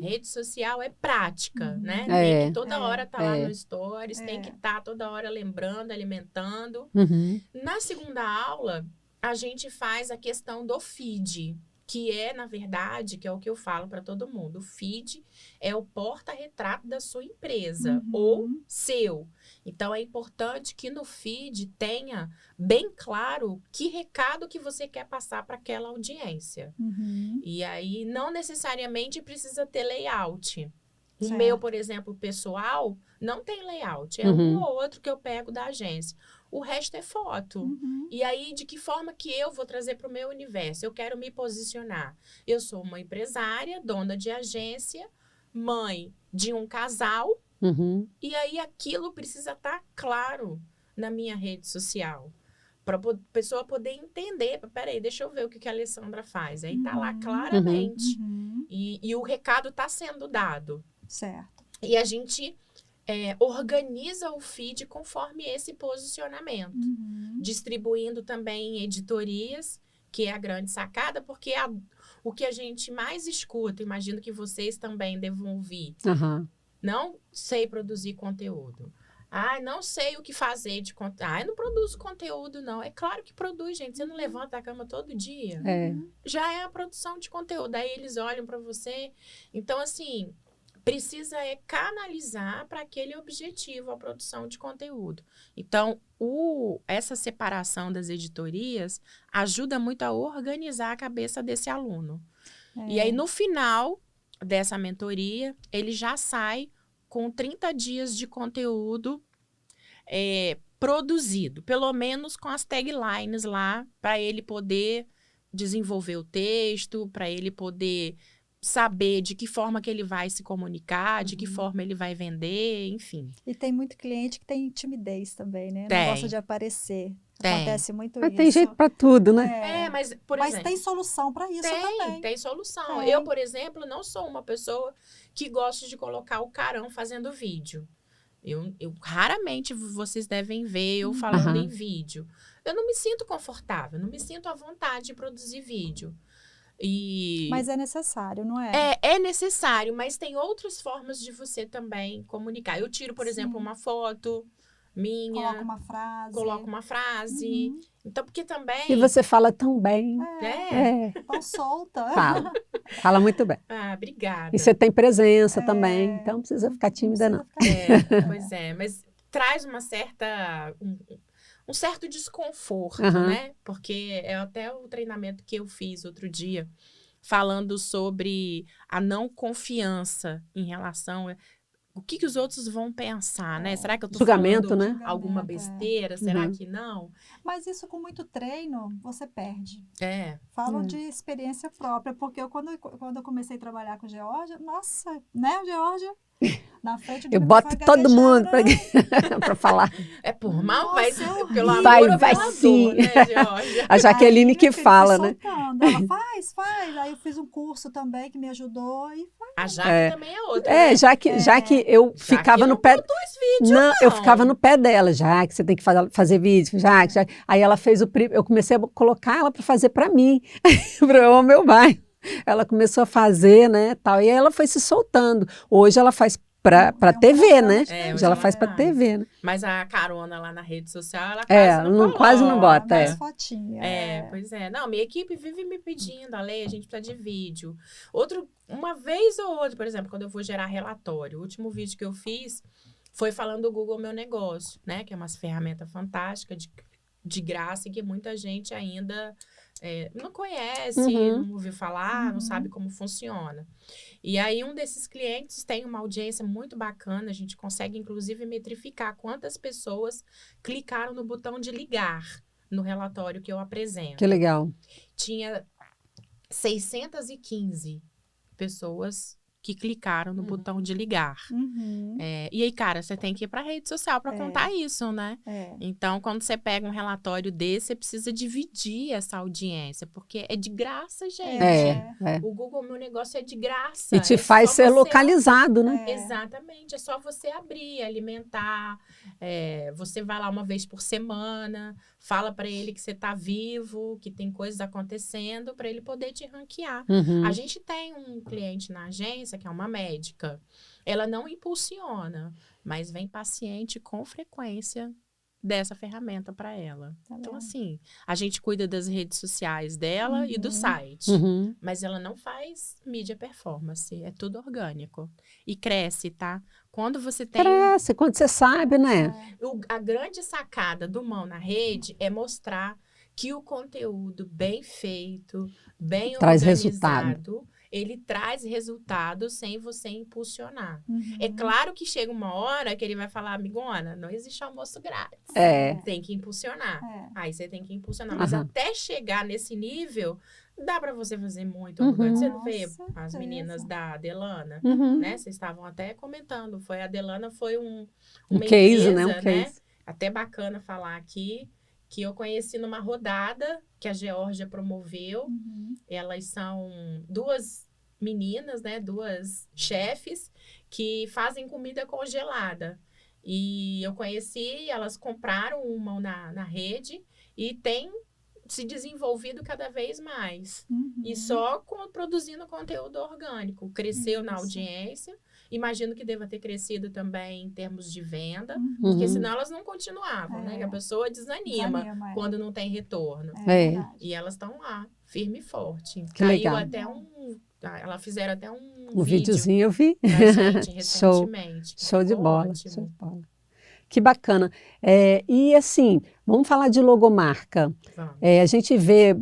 Rede social é prática, né? Tem que toda hora estar lá no stories, tem que estar toda hora lembrando, alimentando. Na segunda aula, a gente faz a questão do feed, que é, na verdade, que é o que eu falo para todo mundo. O feed é o porta-retrato da sua empresa ou seu. Então, é importante que no feed tenha bem claro que recado que você quer passar para aquela audiência. E aí, não necessariamente precisa ter layout. O meu, por exemplo, pessoal, não tem layout. É um ou outro que eu pego da agência. O resto é foto. E aí, de que forma que eu vou trazer para o meu universo? Eu quero me posicionar. Eu sou uma empresária, dona de agência, mãe de um casal. E aí, aquilo precisa estar claro na minha rede social. Para a pessoa poder entender. Peraí, deixa eu ver o que a Alessandra faz. Aí tá lá claramente. E o recado está sendo dado. Certo. E a gente organiza o feed conforme esse posicionamento. Distribuindo também em editorias, que é a grande sacada, porque o que a gente mais escuta, imagino que vocês também devam ouvir. Não sei produzir conteúdo. Não sei o que fazer de conteúdo. Eu não produzo conteúdo, não. É claro que produz, gente. Você não levanta a cama todo dia. Já é a produção de conteúdo. Aí eles olham para você. Então, assim, precisa canalizar para aquele objetivo, a produção de conteúdo. Então, essa separação das editorias ajuda muito a organizar a cabeça desse aluno. E aí, no final dessa mentoria, ele já sai com 30 dias de conteúdo produzido, pelo menos com as taglines lá, para ele poder desenvolver o texto, para ele poder saber de que forma que ele vai se comunicar, de que forma ele vai vender, enfim. E tem muito cliente que tem timidez também, né? Tem. Não gosta de aparecer. Tem. Acontece muito Mas isso. tem jeito para tudo, né? Mas, por Mas exemplo... tem solução para isso também. Tem solução. Tem. Eu, por exemplo, não sou uma pessoa que gosta de colocar o carão fazendo vídeo. Eu raramente vocês devem ver eu falando em vídeo. Eu não me sinto confortável, não me sinto à vontade de produzir vídeo. Mas é necessário, não é? É necessário, mas tem outras formas de você também comunicar. Eu tiro, por exemplo, uma foto minha. Coloco uma frase. Então, porque também... E você fala tão bem. Tão solta. Fala muito bem. Obrigada. E você tem presença também, então não precisa ficar tímida, não. Pois é, mas traz uma certa... um certo desconforto, né? Porque é até o treinamento que eu fiz outro dia, falando sobre a não confiança em relação... o que os outros vão pensar, né? Será que eu tô Julgamento, falando né? alguma besteira? Será Uhum. que não? Mas isso com muito treino, você perde. É. Falo de experiência própria, porque quando eu comecei a trabalhar com Geórgia, nossa, né, Geórgia? Na frente do Eu boto microfone todo mundo gaguejando, para falar. É por mal, vai Nossa, é pelo horrível. amor Vai ou pela sim. dor, né, Georgia? A Jaqueline Aí, que minha filha, fala, fui né? soltando. Ela faz. Aí eu fiz um curso também que me ajudou e foi. A Jaque É. também é outra, né? Já que eu Jaque ficava não no pé. produz vídeo, Não, eu ficava no pé dela, já que você tem que fazer vídeo, já que. Aí ela fez eu comecei a colocar ela para fazer para mim, para o meu bairro. Ela começou a fazer, né, tal, e aí ela foi se soltando. Hoje ela faz para TV, né? É, Hoje hoje ela ela faz para faz. TV, né? Mas a carona lá na rede social, ela quase não bota. Mais fotinha. Pois é. Não, minha equipe vive me pedindo, Ale, a gente precisa de vídeo. Uma vez ou outra, por exemplo, quando eu vou gerar relatório, o último vídeo que eu fiz foi falando do Google Meu Negócio, né? Que é uma ferramenta fantástica de graça e que muita gente ainda não conhece, não ouviu falar, não sabe como funciona. E aí, um desses clientes tem uma audiência muito bacana, a gente consegue, inclusive, metrificar quantas pessoas clicaram no botão de ligar no relatório que eu apresento. Que legal. Tinha 615 pessoas que clicaram no botão de ligar. E aí, cara, você tem que ir para a rede social para contar isso, né? Então, quando você pega um relatório desse, você precisa dividir essa audiência, porque é de graça, gente. O Google Meu Negócio é de graça. E te faz ser localizado, né? Exatamente. É só você abrir, alimentar. Você vai lá uma vez por semana, fala para ele que você tá vivo, que tem coisas acontecendo, para ele poder te ranquear. A gente tem um cliente na agência, que é uma médica. Ela não impulsiona, mas vem paciente com frequência dessa ferramenta para ela. Então, assim, a gente cuida das redes sociais dela e do site, mas ela não faz mídia performance, é tudo orgânico. E cresce, tá? Quando você tem... Cresce, quando você sabe, né? A grande sacada do Mão na Rede é mostrar que o conteúdo bem feito, bem traz organizado, resultado. Ele traz resultado sem você impulsionar. É claro que chega uma hora que ele vai falar, amigona, não existe almoço grátis. Tem que impulsionar. Aí você tem que impulsionar. Mas até chegar nesse nível, dá para você fazer muito orgânico. Você não vê as meninas da Adelana, né? Vocês estavam até comentando. A Adelana foi uma case, empresa, né? Um case. Até bacana falar aqui, que eu conheci numa rodada que a Geórgia promoveu. Elas são duas meninas, né? Duas chefes que fazem comida congelada. E eu conheci, elas compraram uma na rede e tem se desenvolvido cada vez mais. E só produzindo conteúdo orgânico. Cresceu na audiência. Imagino que deva ter crescido também em termos de venda, porque senão elas não continuavam, né? A pessoa desanima quando não tem retorno. E elas estão lá, firme e forte. Que legal. Até elas fizeram até um videozinho, eu vi. Pra gente recentemente. Show de bola. Ótimo. Show de bola. Que bacana. E assim, vamos falar de logomarca. A gente vê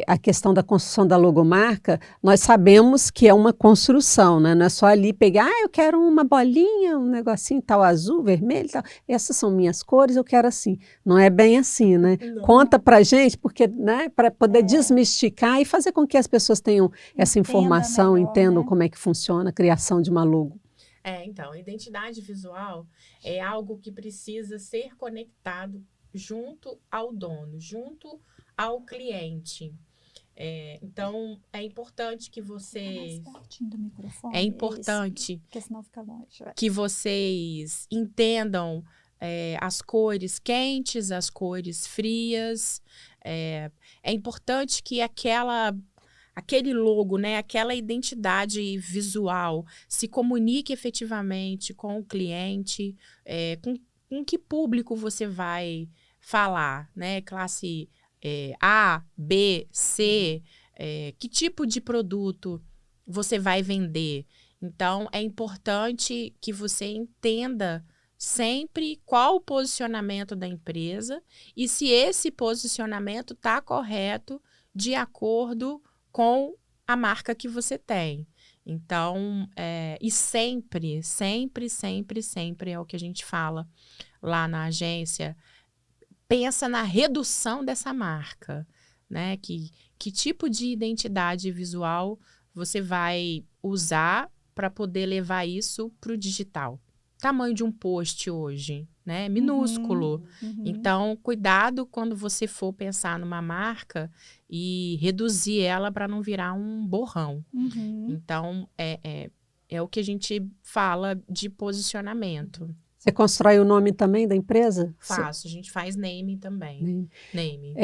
a questão da construção da logomarca, nós sabemos que é uma construção, né? Não é só ali pegar, eu quero uma bolinha, um negocinho tal, azul, vermelho, tal. Essas são minhas cores, eu quero assim. Não é bem assim, né? Não. Conta pra gente, porque, né, para poder desmistificar e fazer com que as pessoas tenham essa informação, melhor, entendam né? como é que funciona a criação de uma logo. Então, a identidade visual é algo que precisa ser conectado junto ao dono, junto ao cliente. Então, é importante que você... Mais pertinho do microfone, É importante isso, porque senão fica longe. que vocês entendam as cores quentes, as cores frias. É importante que aquele logo, né, aquela identidade visual se comunique efetivamente com o cliente, com que público você vai falar, né? Classe A, B, C, que tipo de produto você vai vender. Então, é importante que você entenda sempre qual o posicionamento da empresa e se esse posicionamento está correto de acordo com a marca que você tem. Então, e sempre, sempre, sempre, sempre é o que a gente fala lá na agência, pensa na redução dessa marca, né? Que tipo de identidade visual você vai usar para poder levar isso para o digital? Tamanho de um post hoje, né? Minúsculo. Então, cuidado quando você for pensar numa marca e reduzir ela para não virar um borrão. Então, é o que a gente fala de posicionamento. Você constrói o nome também da empresa? Faço, a gente faz naming também. Naming.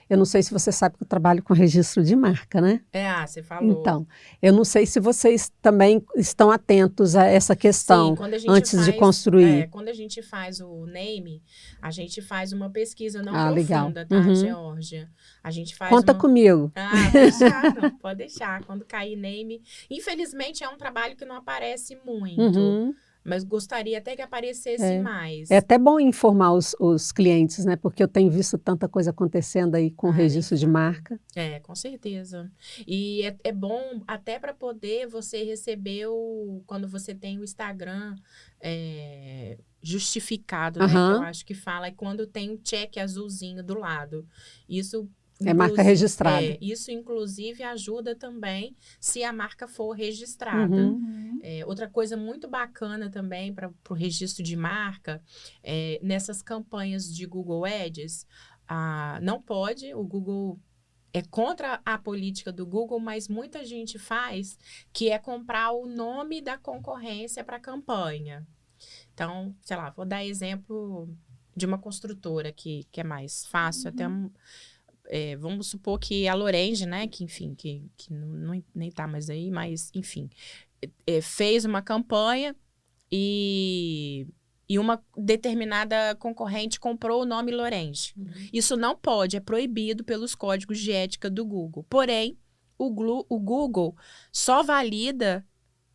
Eu não sei se você sabe que eu trabalho com registro de marca, né? Você falou. Então, eu não sei se vocês também estão atentos a essa questão. Sim, antes de construir. Quando a gente faz o name, a gente faz uma pesquisa não legal. profunda, tá, Geórgia? A gente faz Conta comigo. pode deixar. Quando cair name. Infelizmente, é um trabalho que não aparece muito. Mas gostaria até que aparecesse mais. É até bom informar os clientes, né? Porque eu tenho visto tanta coisa acontecendo aí com o registro de marca. Com certeza. E é bom até para poder você receber quando você tem o Instagram justificado, né? Que eu acho que fala, quando tem um check azulzinho do lado. Isso... marca registrada. Isso, inclusive, ajuda também se a marca for registrada. Outra coisa muito bacana também para o registro de marca, nessas campanhas de Google Ads, não pode, o Google é contra a política do Google, mas muita gente faz, que é comprar o nome da concorrência para a campanha. Então, sei lá, vou dar exemplo de uma construtora que é mais fácil, até... vamos supor que a Lorenz, né, que enfim, que nem tá mais aí, mas enfim, fez uma campanha e uma determinada concorrente comprou o nome Lorenz. Isso não pode, é proibido pelos códigos de ética do Google. Porém, o Google só valida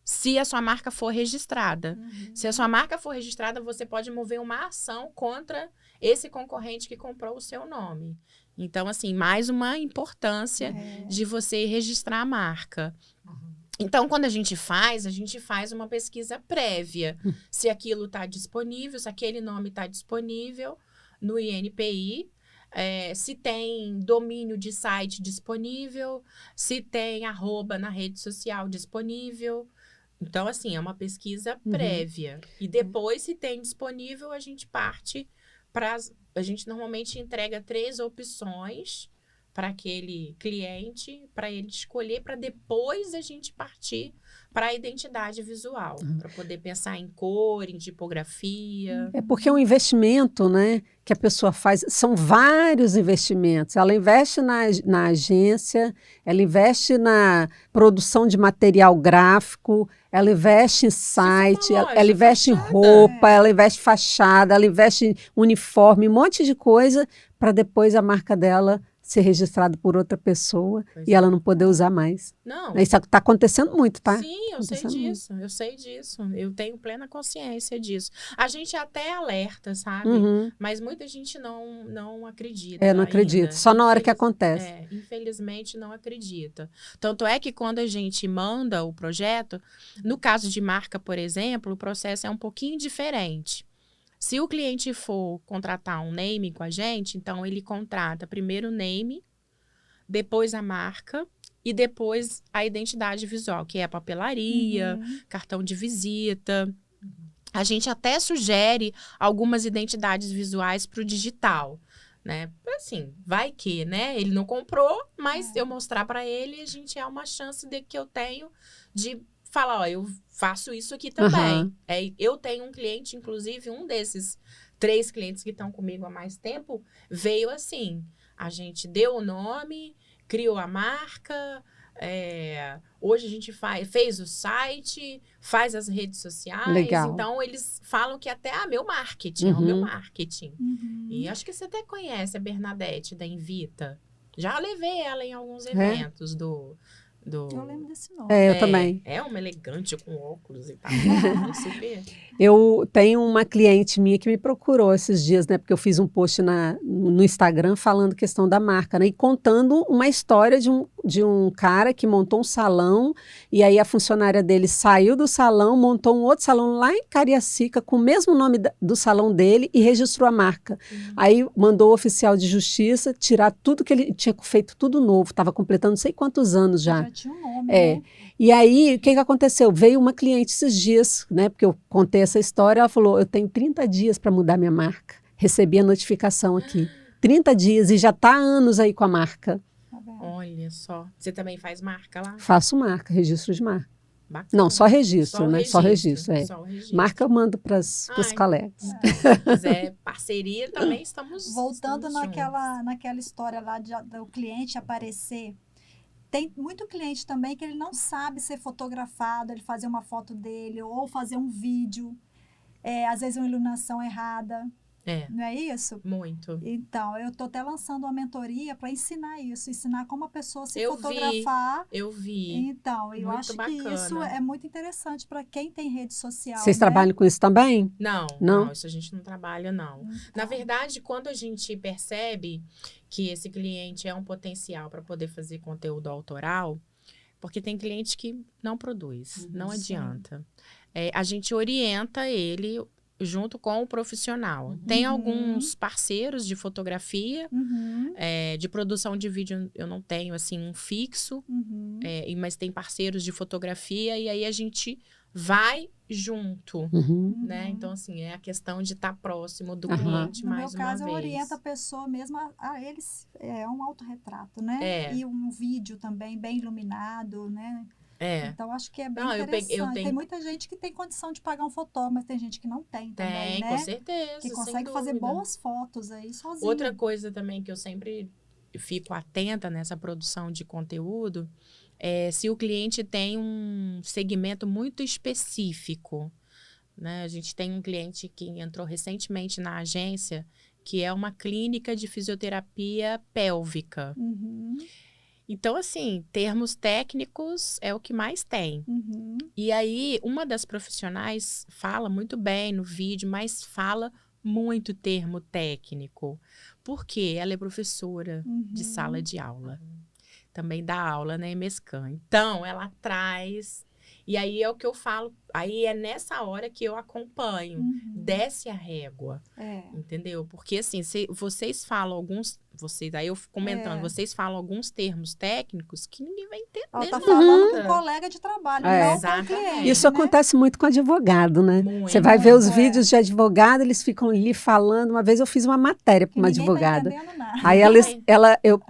se a sua marca for registrada. Se a sua marca for registrada, você pode mover uma ação contra esse concorrente que comprou o seu nome. Então, assim, mais uma importância de você registrar a marca. Então, quando a gente faz uma pesquisa prévia. Se aquilo está disponível, se aquele nome está disponível no INPI, se tem domínio de site disponível, se tem @, na rede social disponível. Então, assim, é uma pesquisa prévia. E depois, se tem disponível, a gente parte para... A gente normalmente entrega 3 opções para aquele cliente, para ele escolher, para depois a gente partir para a identidade visual, para poder pensar em cor, em tipografia. É porque é um investimento, né, que a pessoa faz, são vários investimentos. Ela investe na agência, ela investe na produção de material gráfico, ela investe em site, ela investe em roupa, ela investe em fachada, ela investe em uniforme, um monte de coisa para depois a marca dela ser registrada por outra pessoa e ela não poder usar mais. Não. Isso está acontecendo muito, tá? Sim, eu sei disso. Eu tenho plena consciência disso. A gente até alerta, sabe? Mas muita gente não acredita. Não acredita. Só na hora que acontece. Infelizmente não acredita. Tanto é que quando a gente manda o projeto, no caso de marca, por exemplo, o processo é um pouquinho diferente. Se o cliente for contratar um name com a gente, então ele contrata primeiro o name, depois a marca e depois a identidade visual, que é a papelaria, cartão de visita. A gente até sugere algumas identidades visuais para o digital, né? Assim, vai que, né? Ele não comprou, mas eu mostrar para ele, a gente é uma chance de que eu tenho de falar, eu faço isso aqui também. Eu tenho um cliente, inclusive, um desses 3 clientes que estão comigo há mais tempo, veio assim, a gente deu o nome, criou a marca, hoje a gente fez o site, faz as redes sociais. Legal. Então, eles falam que até é meu marketing, é o meu marketing. E acho que você até conhece a Bernadette da Invita. Já levei ela em alguns eventos Eu lembro desse nome. Eu também. É uma elegante com óculos e tal. Super. Eu tenho uma cliente minha que me procurou esses dias, né? Porque eu fiz um post no Instagram falando questão da marca, né? E contando uma história de de um cara que montou um salão, e aí a funcionária dele saiu do salão, montou um outro salão lá em Cariacica, com o mesmo nome do salão dele, e registrou a marca. Aí mandou o oficial de justiça tirar tudo que ele tinha feito, tudo novo, estava completando não sei quantos anos já. Já tinha um nome, É. né? E aí, o que aconteceu? Veio uma cliente esses dias, né? Porque eu contei essa história, ela falou, eu tenho 30 dias para mudar minha marca. Recebi a notificação aqui. 30 dias e já está há anos aí com a marca. Tá vendo? Olha só. Você também faz marca lá? Faço marca, registro de marca. Bacana. Não, só registro, Só o né? Só registro, é. Só o registro. Marca eu mando para os Ai, colegas. Se quiser parceria, também estamos Voltando estamos naquela história lá do cliente aparecer, tem muito cliente também que ele não sabe ser fotografado, ele fazer uma foto dele ou fazer um vídeo, às vezes uma iluminação errada, É, não é isso? muito. Então, eu estou até lançando uma mentoria para ensinar isso, ensinar como a pessoa se Eu vi. fotografar. Eu vi. Então, eu Muito acho que bacana. isso é muito interessante para quem tem rede social. Vocês né? trabalham com isso também? Não, Não? não, isso a gente não trabalha, não. Então, Na verdade, quando a gente percebe que esse cliente é um potencial para poder fazer conteúdo autoral, porque tem cliente que não produz, não sim. adianta. A gente orienta ele junto com o profissional. Tem alguns parceiros de fotografia, Uhum, de produção de vídeo eu não tenho assim um fixo, uhum. mas tem parceiros de fotografia e aí a gente vai junto. Uhum. Né? Então, assim, é a questão de estar próximo do Aham. cliente No mais meu uma caso, eu vez. oriento a pessoa mesmo a eles. É um autorretrato, né? É. E um vídeo também bem iluminado, né? É, Então, acho que é bem Não, eu interessante. tenho- Tem muita gente que tem condição de pagar um fotógrafo, mas tem gente que não tem também, tem, né? com certeza, Que sem consegue fazer dúvida. boas fotos aí sozinho. Outra coisa também que eu sempre fico atenta nessa produção de conteúdo é se o cliente tem um segmento muito específico. Né? A gente tem um cliente que entrou recentemente na agência, que é uma clínica de fisioterapia pélvica. Uhum, Então, assim, termos técnicos é o que mais tem. uhum. E aí, uma das profissionais fala muito bem no vídeo, mas fala muito termo técnico. Porque ela é professora de sala de aula. Também dá aula na EMESCAN. Então, ela traz... E aí é o que eu falo. Aí é nessa hora que eu acompanho. Desce a régua. É. Entendeu? Porque assim, se vocês falam alguns... Aí eu fico comentando, vocês falam alguns termos técnicos que ninguém vai entender. Ela tá nada. falando com um colega de trabalho, É. não com o Exatamente. cliente. Isso né? acontece muito com advogado, né? Muito. Você vai ver os Muito, vídeos de advogado, eles ficam ali falando. Uma vez eu fiz uma matéria para Que uma ninguém advogada. tá entendendo nada. Aí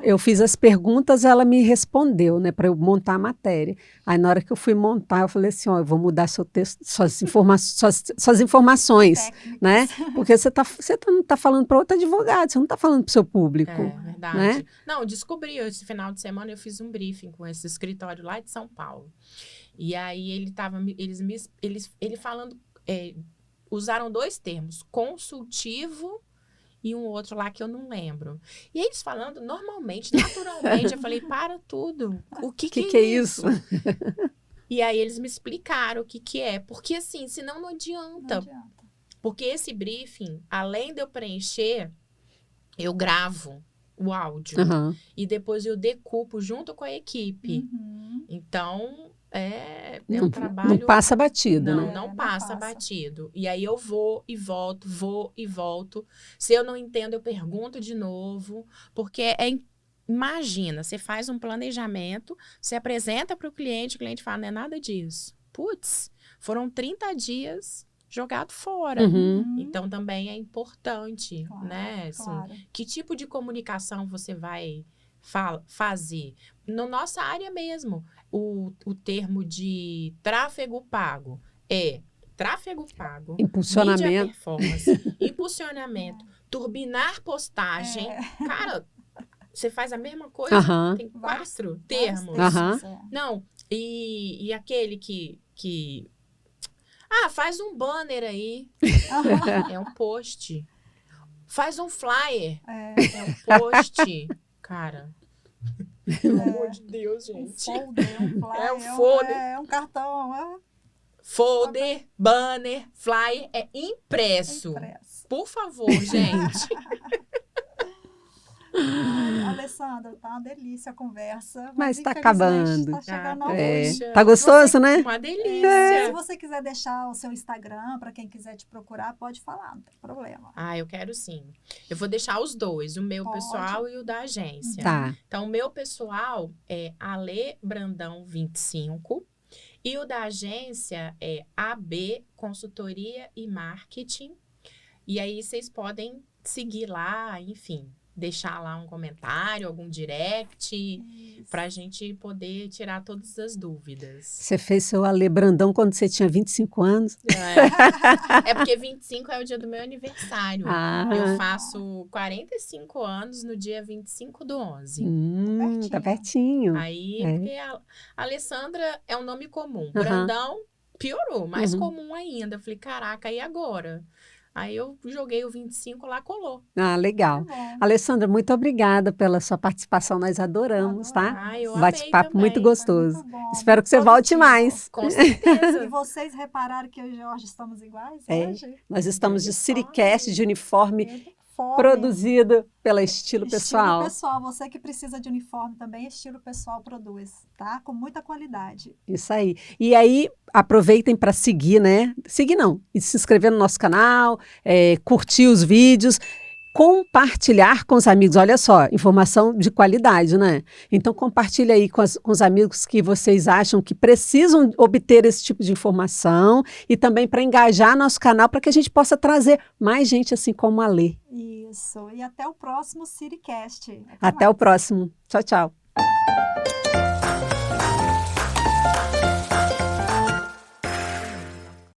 eu fiz as perguntas, ela me respondeu, né, para eu montar a matéria. Aí na hora que eu fui montar, eu falei assim, ó, eu vou mudar seu texto, suas informações, Técnicas. né? Porque você não tá falando para outro advogado, você não tá falando para o seu público. É, verdade. Né? Não, descobri, esse final de semana eu fiz um briefing com esse escritório lá de São Paulo. E aí ele falando, usaram 2 termos, consultivo e um outro lá que eu não lembro. E eles falando normalmente, naturalmente, eu falei, para tudo. O que é isso? E aí eles me explicaram o que é. Porque assim, senão não Não adianta. adianta. Porque esse briefing, além de eu preencher, eu gravo o áudio. Aham. E depois eu decupo junto com a equipe. Uhum. Então, é Não, um trabalho... não passa batido, Não, né? não não passa passa. batido. E aí eu vou e volto. Se eu não entendo, eu pergunto de novo. Porque imagina, você faz um planejamento, você apresenta para o cliente fala, não é nada disso. Putz, foram 30 dias jogado fora. Uhum. Então, também é importante, Claro, né? Assim, claro. que tipo de comunicação você vai fazer? Na nossa área mesmo, o termo de tráfego pago é tráfego pago, Impulsionamento. mídia performance, impulsionamento, turbinar postagem. Cara, você faz a mesma coisa, Aham. tem Vários- 4 vários termos. Aham. Não, e aquele que... faz um banner aí. É um post. Faz um flyer. É um post. Cara. Pelo amor de Deus, Um gente. folder, um flyer, É um folder. É um cartão Folder, banner, flyer é impresso. impresso. Por favor, gente. Alessandra, tá uma delícia a conversa. Mas tá infelizmente, acabando. Tá chegando ao poxa. fim. Tá gostoso, né? Uma delícia. Se você quiser deixar o seu Instagram, para quem quiser te procurar, pode falar, não tem problema. Eu quero sim. Eu vou deixar os dois, o meu Pode. pessoal e o da agência. Tá. Então, o meu pessoal é Ale Brandão 25 e o da agência é AB Consultoria e Marketing. E aí vocês podem seguir lá, enfim, deixar lá um comentário, algum direct, pra gente poder tirar todas as dúvidas. Você fez seu Ale Brandão quando você tinha 25 anos? É porque 25 é o dia do meu aniversário. Ah. Eu faço 45 anos no dia 25/11. Tá pertinho. Aí, porque a Alessandra é um nome comum. Uhum. Brandão piorou, mais Uhum. comum ainda. Eu falei, caraca, e agora? Aí eu joguei o 25 lá, colou. Ah, legal. Tá bom. Alessandra, muito obrigada pela sua participação. Nós adoramos, tá? Eu Bate-papo amei muito também. gostoso. Foi muito bom, Espero que você muito volte produtivo. mais. Com E certeza. vocês repararam que eu e o Jorge estamos iguais É. hoje? Nós estamos de Uniforme. Siricast, de uniforme, Uniforme. produzido pela Estilo Estilo Pessoal. pessoal, você que precisa de uniforme também, Estilo Pessoal produz, tá? Com muita qualidade. Isso aí. E aí, aproveitem para seguir, né? Seguir não, e se inscrever no nosso canal, curtir os vídeos, compartilhar com os amigos. Olha só, informação de qualidade, né? Então, compartilha aí com os amigos que vocês acham que precisam obter esse tipo de informação e também para engajar nosso canal para que a gente possa trazer mais gente assim como a Lê. Isso. E até o próximo Siricast. Até mais. o próximo. Tchau, tchau.